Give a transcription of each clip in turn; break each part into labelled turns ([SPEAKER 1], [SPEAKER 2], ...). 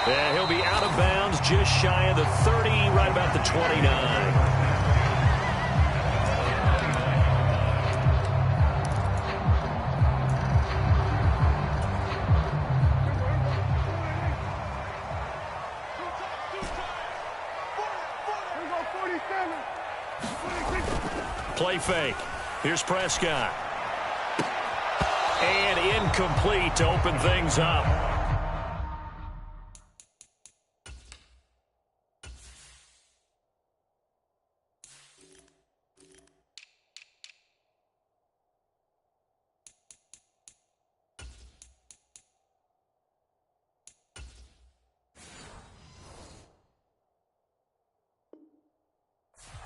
[SPEAKER 1] And he'll be out of bounds just shy of the 30, right about the 29. Play fake. Here's Prescott. And incomplete to open things up.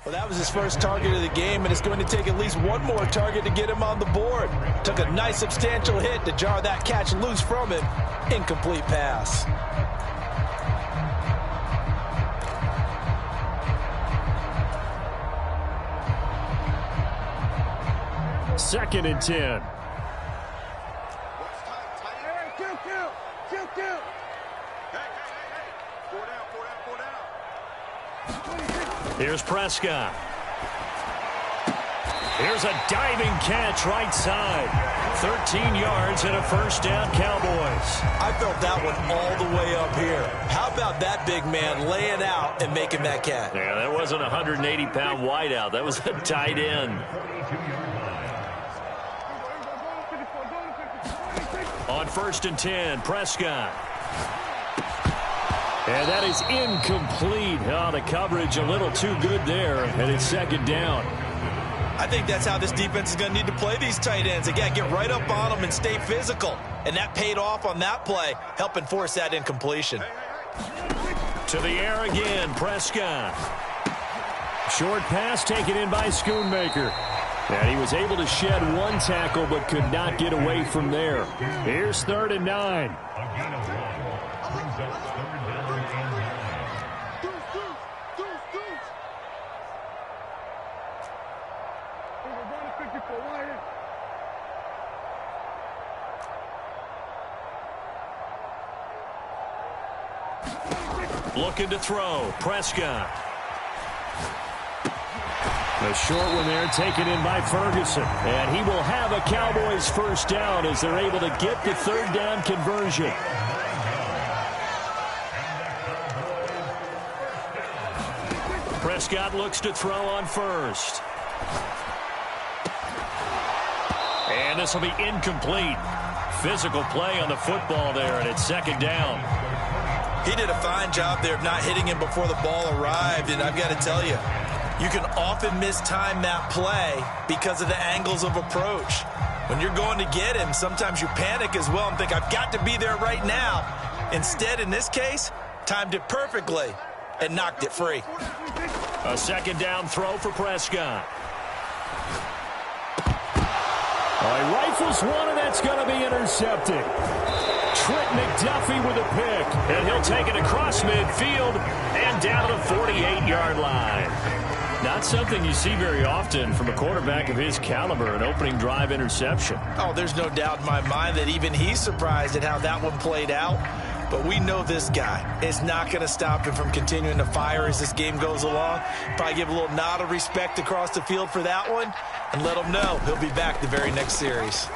[SPEAKER 2] Well, that was his first target of the game, and it's going to take at least one more target to get him on the board. Took a nice substantial hit to jar that catch loose from him. Incomplete pass.
[SPEAKER 1] Second and 10. Here's Prescott. Here's a diving catch right side. 13 yards and a first down, Cowboys.
[SPEAKER 2] I felt that one all the way up here. How about that big man laying out and making that catch?
[SPEAKER 1] Yeah, that wasn't a 180-pound wideout. That was a tight end. On first and 10, Prescott. And that is incomplete. Oh, the coverage a little too good there, and it's second down.
[SPEAKER 2] I think that's how this defense is going to need to play these tight ends. They got to get right up on them and stay physical. And that paid off on that play, helping force that incompletion.
[SPEAKER 1] To the air again, Prescott. Short pass taken in by Schoonmaker. And he was able to shed one tackle but could not get away from there. Here's 3rd and 9. Looking to throw. Prescott. The short one there taken in by Ferguson. And he will have a Cowboys first down as they're able to get the 3rd down conversion. Prescott looks to throw on first. And this will be incomplete. Physical play on the football there, and it's second down.
[SPEAKER 2] He did a fine job there of not hitting him before the ball arrived, and I've got to tell you, you can often mistime that play because of the angles of approach. When you're going to get him, sometimes you panic as well and think, I've got to be there right now. Instead, in this case, timed it perfectly and knocked it free.
[SPEAKER 1] A second down throw for Prescott. He rifles one, and that's going to be intercepted. Trent McDuffie with a pick, and he'll take it across midfield and down to the 48-yard line. Not something you see very often from a quarterback of his caliber, an opening drive interception.
[SPEAKER 2] Oh, there's no doubt in my mind that even he's surprised at how that one played out. But we know this guy is not going to stop him from continuing to fire as this game goes along. Probably give a little nod of respect across the field for that one and let him know he'll be back the very next series.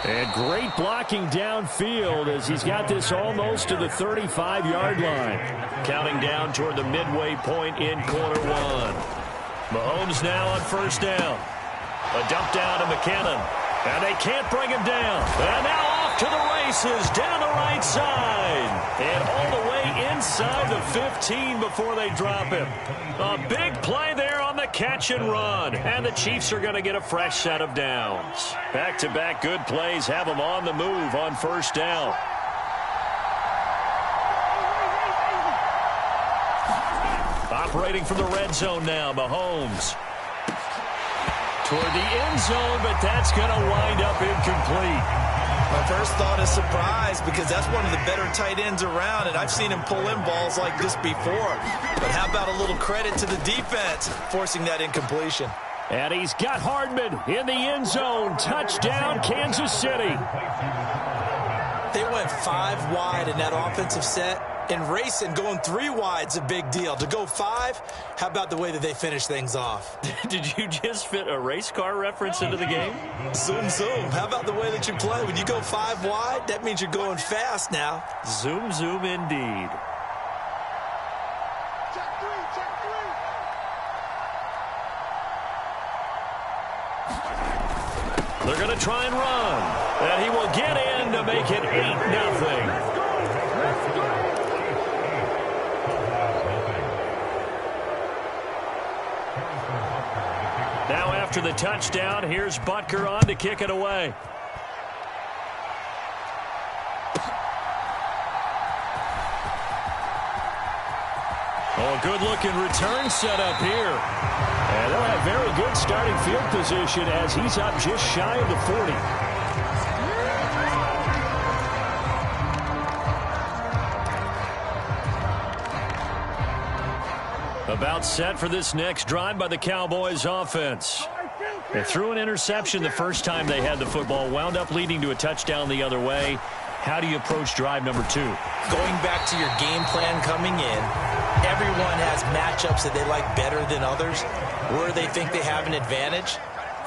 [SPEAKER 1] And great blocking downfield as he's got this almost to the 35-yard line. Counting down toward the midway point in quarter one. Mahomes now on first down. A dump down to McKinnon. And they can't bring him down. And now off to the races down the right side. And all the way inside the 15 before they drop him. A big play there on the catch and run. And the Chiefs are going to get a fresh set of downs. Back-to-back good plays have them on the move on first down. Operating from the red zone now, Mahomes. Toward the end zone, but that's going to wind up incomplete.
[SPEAKER 2] My first thought is surprise because that's one of the better tight ends around, and I've seen him pull in balls like this before. But how about a little credit to the defense forcing that incompletion?
[SPEAKER 1] And he's got Hardman in the end zone. Touchdown, Kansas City.
[SPEAKER 2] They went 5 wide in that offensive set. And racing, going 3 wide's a big deal. To go 5, how about the way that they finish things off?
[SPEAKER 1] Did you just fit a race car reference into the game?
[SPEAKER 2] Zoom, zoom. How about the way that you play? When you go 5 wide, that means you're going fast now.
[SPEAKER 1] Zoom, zoom indeed. They're going to try and run. And he will get in to make it 8-0. Now after the touchdown, here's Butker on to kick it away. Oh, a good-looking return set up here. And they'll have very good starting field position as he's up just shy of the 40. About set for this next drive by the Cowboys offense. They threw an interception the first time they had the football, wound up leading to a touchdown the other way. How do you approach drive number 2?
[SPEAKER 2] Going back to your game plan coming in, everyone has matchups that they like better than others. Where they think they have an advantage,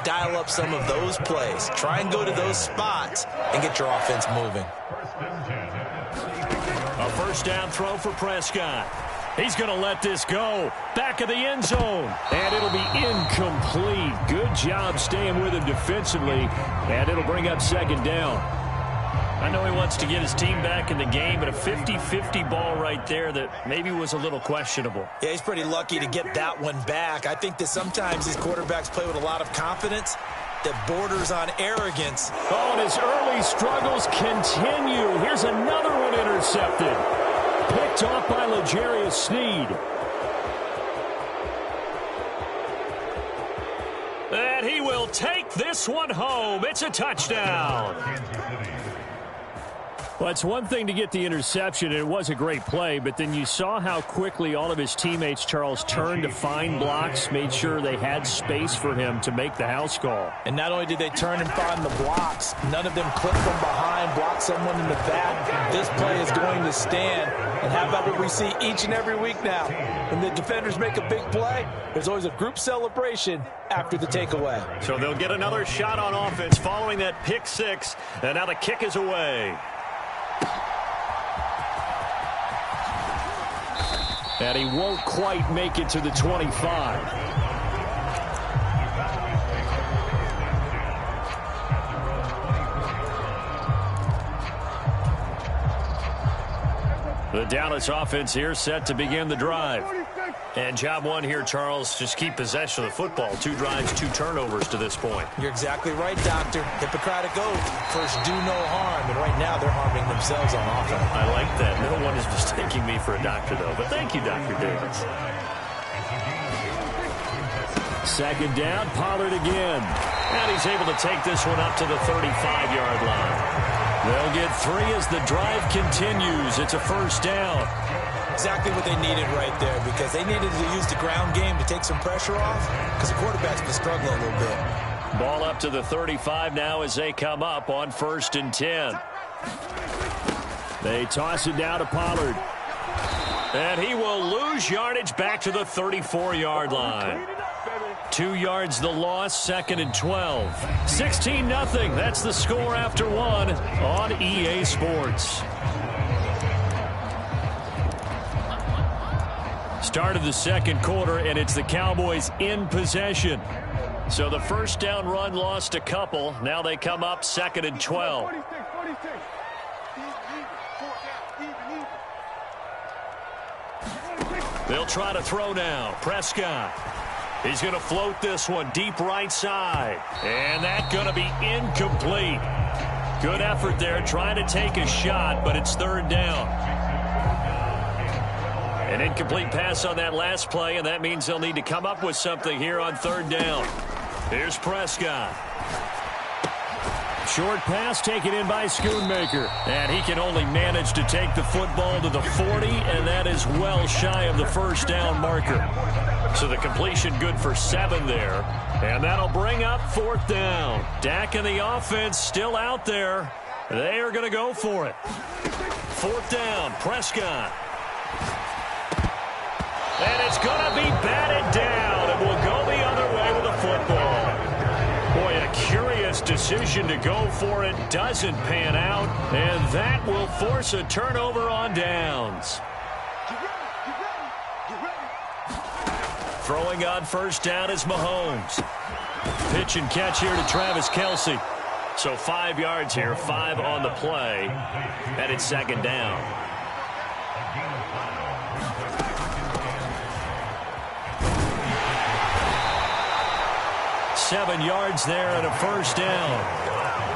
[SPEAKER 2] dial up some of those plays. Try and go to those spots and get your offense moving.
[SPEAKER 1] A first down throw for Prescott. He's going to let this go. Back of the end zone. And it'll be incomplete. Good job staying with him defensively. And it'll bring up second down. I know he wants to get his team back in the game, but a 50-50 ball right there that maybe was a little questionable.
[SPEAKER 2] Yeah, he's pretty lucky to get that one back. I think that sometimes these quarterbacks play with a lot of confidence that borders on arrogance.
[SPEAKER 1] Oh, and his early struggles continue. Here's another one intercepted. Picked off by L'Jarius Sneed. And he will take this one home. It's a touchdown. Well, it's one thing to get the interception, and it was a great play, but then you saw how quickly all of his teammates, Charles, turned to find blocks, made sure they had space for him to make the house call.
[SPEAKER 2] And not only did they turn and find the blocks, none of them clipped from behind, blocked someone in the back. This play is going to stand. And how about what we see each and every week now? When the defenders make a big play, there's always a group celebration after the takeaway.
[SPEAKER 1] So they'll get another shot on offense following that pick 6, and now the kick is away. And he won't quite make it to the 25. The Dallas offense here set to begin the drive. And job 1 here, Charles, just keep possession of the football. 2 drives, 2 turnovers to this point.
[SPEAKER 2] You're exactly right, Doctor. Hippocratic oath. First, do no harm. And right now, they're harming themselves on offense.
[SPEAKER 1] I like that. No one is mistaking me for a doctor, though. But thank you, Dr. Davis. Second down, Pollard again. And he's able to take this one up to the 35-yard line. They'll get 3 as the drive continues. It's a first down.
[SPEAKER 2] Exactly what they needed right there, because they needed to use the ground game to take some pressure off, because the quarterback's been struggling a little bit.
[SPEAKER 1] Ball up to the 35 now as they come up on 1st and 10. They toss it down to Pollard. And he will lose yardage back to the 34-yard line. 2 yards the loss, 2nd and 12. 16-0. That's the score after 1 on EA Sports. Start of the second quarter, and it's the Cowboys in possession. So the first down run lost a couple. Now they come up 2nd and 12. They'll try to throw now. Prescott. He's going to float this one deep right side. And that's going to be incomplete. Good effort there trying to take a shot, but it's 3rd down. An incomplete pass on that last play, and that means they'll need to come up with something here on 3rd down. Here's Prescott. Short pass taken in by Schoonmaker. And he can only manage to take the football to the 40, and that is well shy of the first down marker. So the completion good for 7 there. And that'll bring up 4th down. Dak and the offense still out there. They are going to go for it. 4th down, Prescott. And it's going to be batted down, and we'll go the other way with the football. Boy, a curious decision to go for it. Doesn't pan out, and that will force a turnover on downs. Throwing on 1st down is Mahomes. Pitch and catch here to Travis Kelce. So 5 yards here, 5 on the play, and it's 2nd down. Seven yards there and a 1st down.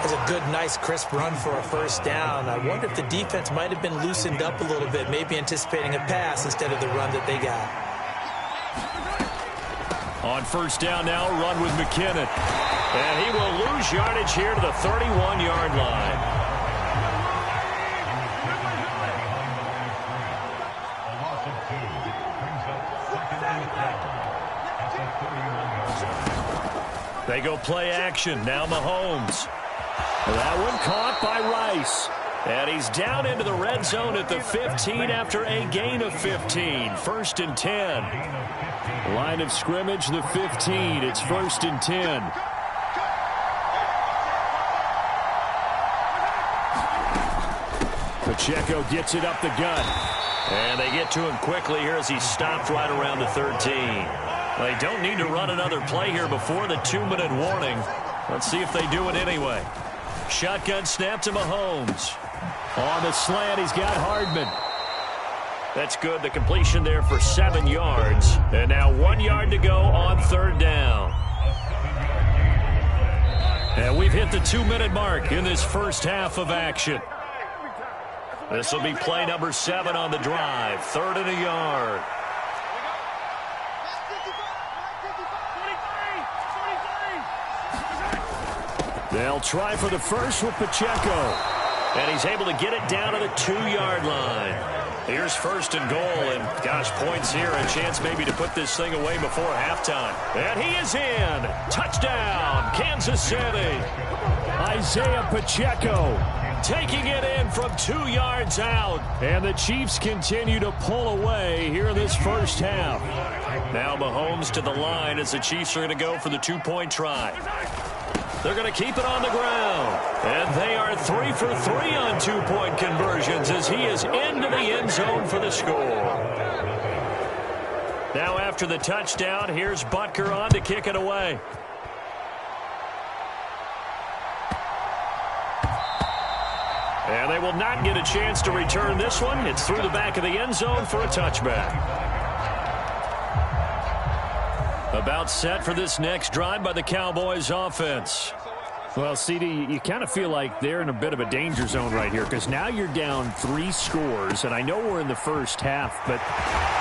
[SPEAKER 2] That's a good, nice, crisp run for a 1st down. I wonder if the defense might have been loosened up a little bit, maybe anticipating a pass instead of the run that they got.
[SPEAKER 1] On 1st down now, run with McKinnon. And he will lose yardage here to the 31-yard line. They go play action. Now Mahomes. That one caught by Rice. And he's down into the red zone at the 15 after a gain of 15. 1st and 10. Line of scrimmage, the 15. It's 1st and 10. Pacheco gets it up the gut. And they get to him quickly here as he's stopped right around the 13. They don't need to run another play here before the 2-minute warning. Let's see if they do it anyway. Shotgun snap to Mahomes. On the slant, he's got Hardman. That's good. The completion there for 7 yards. And now 1 yard to go on 3rd down. And we've hit the 2-minute mark in this first half of action. This will be play number 7 on the drive. 3rd and a yard. They'll try for the first with Pacheco. And he's able to get it down to the 2-yard line. Here's 1st and goal, and gosh, points here. A chance maybe to put this thing away before halftime. And he is in. Touchdown, Kansas City. Isaiah Pacheco taking it in from 2 yards out. And the Chiefs continue to pull away here in this first half. Now Mahomes to the line as the Chiefs are going to go for the 2-point try. They're going to keep it on the ground. And they are 3 for 3 on 2-point conversions as he is into the end zone for the score. Now after the touchdown, here's Butker on to kick it away. And they will not get a chance to return this one. It's through the back of the end zone for a touchback. About set for this next drive by the Cowboys offense. Well, CD, you kind of feel like they're in a bit of a danger zone right here because now you're down 3 scores, and I know we're in the first half, but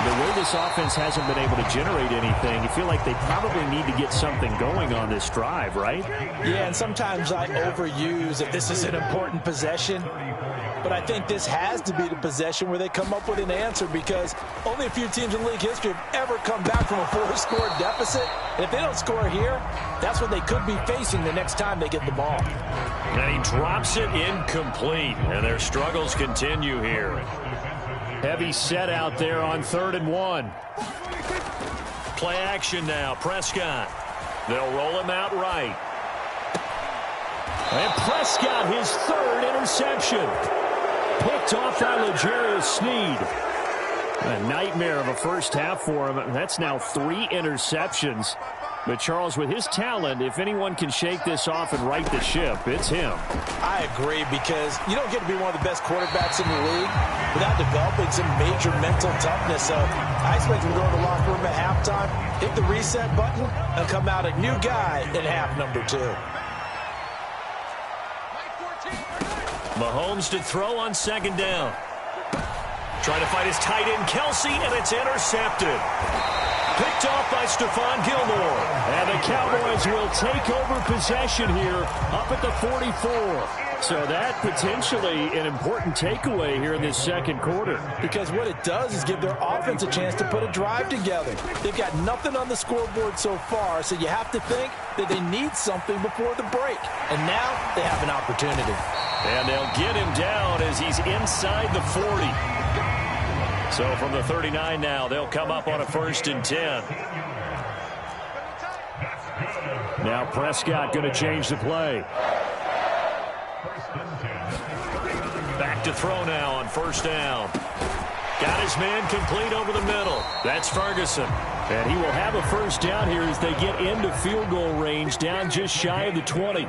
[SPEAKER 1] the way this offense hasn't been able to generate anything, you feel like they probably need to get something going on this drive, right?
[SPEAKER 2] Yeah, and sometimes I overuse if this is an important possession. But I think this has to be the possession where they come up with an answer because only a few teams in league history have ever come back from a 4-score deficit. And if they don't score here, that's what they could be facing the next time they get the ball.
[SPEAKER 1] And he drops it incomplete. And their struggles continue here. Heavy set out there on 3rd and 1. Play action now. Prescott. They'll roll him out right. And Prescott, his 3rd interception. Picked off by L'Jarius Sneed. A nightmare of a first half for him. That's now 3 interceptions. But, Charles, with his talent, if anyone can shake this off and right the ship, it's him.
[SPEAKER 2] I agree because you don't get to be one of the best quarterbacks in the league without developing some major mental toughness. So I expect him to go to the locker room at halftime, hit the reset button, and come out a new guy in half number 2.
[SPEAKER 1] Mahomes to throw on 2nd down. Trying to find his tight end, Kelce, and it's intercepted. Picked off by Stephon Gilmore. And the Cowboys will take over possession here up at the 44. So that potentially an important takeaway here in this second quarter.
[SPEAKER 2] Because what it does is give their offense a chance to put a drive together. They've got nothing on the scoreboard so far, so you have to think that they need something before the break. And now they have an opportunity.
[SPEAKER 1] And they'll get him down as he's inside the 40. So from the 39 now, they'll come up on a 1st and 10. Now Prescott going to change the play. Back to throw now on 1st down. Got his man complete over the middle. That's Ferguson. And he will have a 1st down here as they get into field goal range, down just shy of the 20.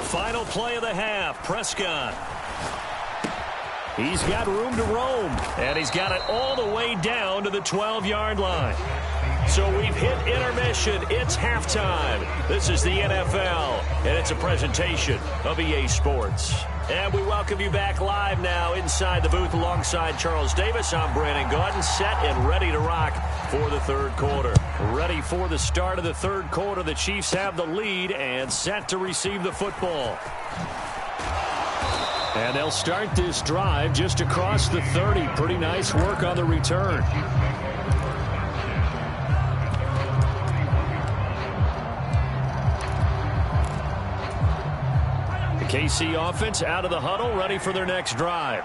[SPEAKER 1] Final play of the half, Prescott. He's got room to roam, and he's got it all the way down to the 12-yard line. So we've hit intermission. It's halftime. This is the NFL, and it's a presentation of EA Sports. And we welcome you back live now inside the booth alongside Charles Davis. I'm Brandon Gaudin, set and ready to rock for the third quarter. Ready for the start of the third quarter. The Chiefs have the lead and set to receive the football. And they'll start this drive just across the 30. Pretty nice work on the return. The KC offense out of the huddle, ready for their next drive.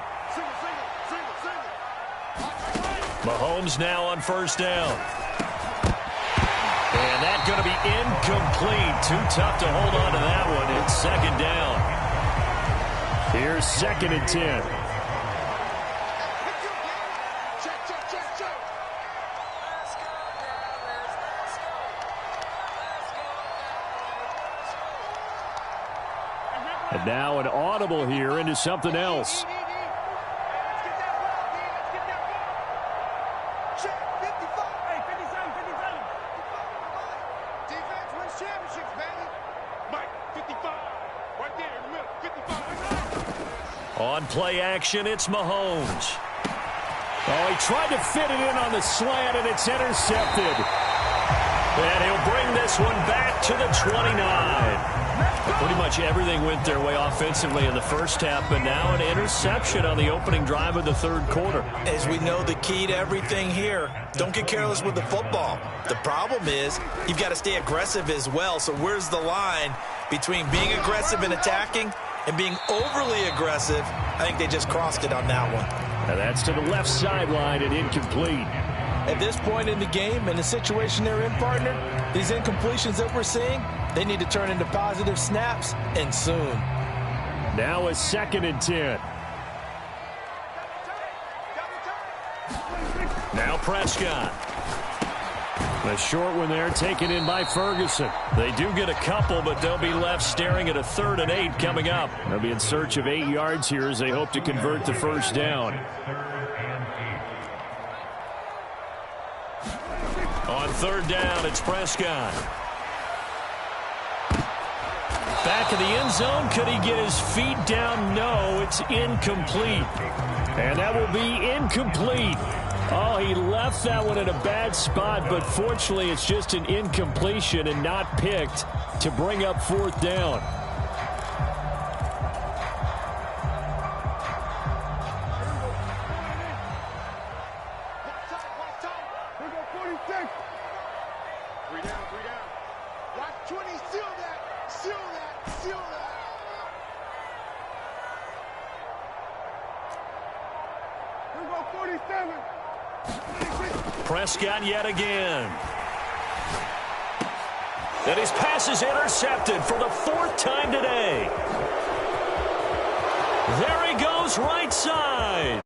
[SPEAKER 1] Mahomes now on 1st down. And that's going to be incomplete. Too tough to hold on to that one. It's 2nd down. Here's 2nd and 10. And now an audible here into something else. On play action, it's Mahomes. Oh, he tried to fit it in on the slant, and it's intercepted. And he'll bring this one back to the 29. Pretty much everything went their way offensively in the first half, but now an interception on the opening drive of the third quarter.
[SPEAKER 2] As we know, the key to everything here, don't get careless with the football. The problem is you've got to stay aggressive as well. So where's the line between being aggressive and attacking and being overly aggressive? I think they just crossed it on that one.
[SPEAKER 1] And that's to the left sideline and incomplete.
[SPEAKER 2] At this point in the game and the situation they're in, partner, these incompletions that we're seeing, they need to turn into positive snaps, and soon.
[SPEAKER 1] Now a 2nd and 10. Now Prescott. A short one there taken in by Ferguson. They do get a couple, but they'll be left staring at a 3rd and 8 coming up. They'll be in search of 8 yards here as they hope to convert the 1st down. On 3rd down, it's Prescott. Back in the end zone. Could he get his feet down? No, it's incomplete. And that will be incomplete. Oh, he left that one in a bad spot, but fortunately it's just an incompletion and not picked to bring up 4th down. Prescott yet again. And his pass is intercepted for the 4th time today. There he goes right side.